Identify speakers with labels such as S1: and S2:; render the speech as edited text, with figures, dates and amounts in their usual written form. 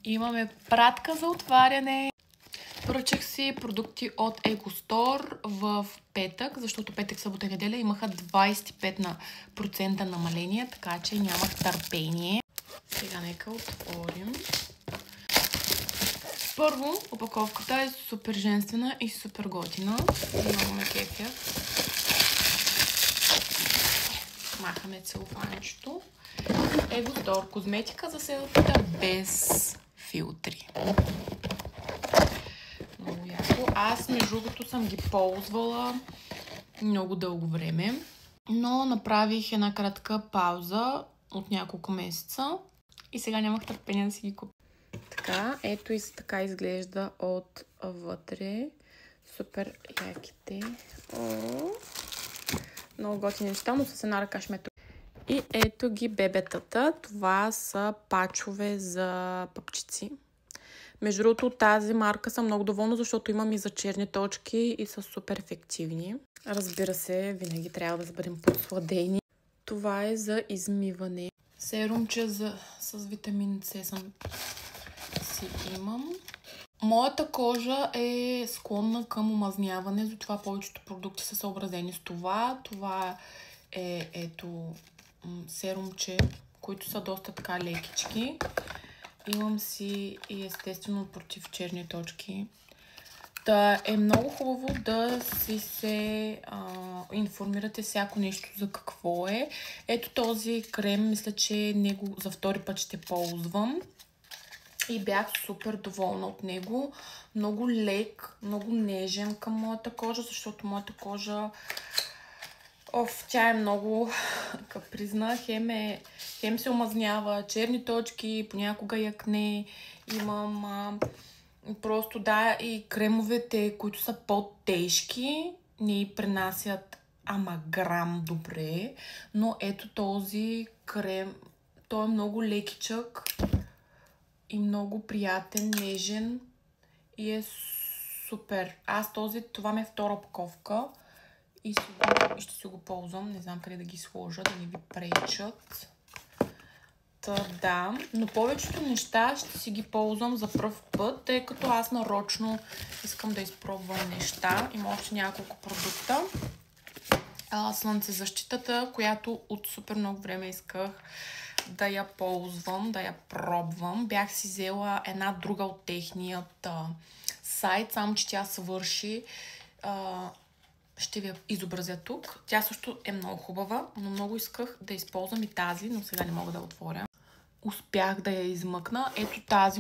S1: Имаме пратка за отваряне. Поръчах си продукти от Егостор в петък, защото петък, събота и неделя имаха 25% намаление, така че нямах търпение. Сега нека отворим. Първо, опаковката е супер женствена и супер готина. Много ме кефя. Махаме целофанчето. Егостор козметика за селфита без филтри. Много яко. Аз между другото съм ги ползвала много дълго време, но направих една кратка пауза от няколко месеца и сега нямах търпение да си ги купя. Така, ето и така изглежда от вътре. Супер яките. Много готини неща, но с една ръка шмето. И ето ги бебетата. Това са пачове за пъпчици. Между другото, от тази марка съм много доволна, защото имам и за черни точки и са супер ефективни. Разбира се, винаги трябва да бъдем подсладени. Това е за измиване. Серумче с витамин С си имам. Моята кожа е склонна към омазняване, затова повечето продукти са съобразени с това. Това е ето серумче, които са доста така лекички. Имам си и естествено против черни точки. Та е много хубаво да си се информирате всяко нещо за какво е. Ето този крем, мисля, че него за втори път ще ползвам. И бях супер доволна от него. Много лек, много нежен към моята кожа, защото моята кожа тя е много капризна. Хем се омазнява, черни точки, понякога якне. Имам просто и кремовете, които са по-тежки, не пренасят грам добре. Но ето този крем, той е много лекичък и много приятен, нежен и е супер. Това ми е втора опаковка и ще си го ползвам. Не знам къде да ги сложа, да не ви пречат. Да, но повечето неща ще си ги ползвам за пръв път, тъй като аз нарочно искам да изпробвам неща. Има още няколко продукта. Слънцезащитата, която от супер много време исках да я ползвам, да я пробвам. Бях си взела една друга от техният сайт, само че тя свърши. Ще ви я изобразя тук. Тя също е много хубава, но много исках да използвам и тази, но сега не мога да я отворя. Успях да я измъкна. Ето тази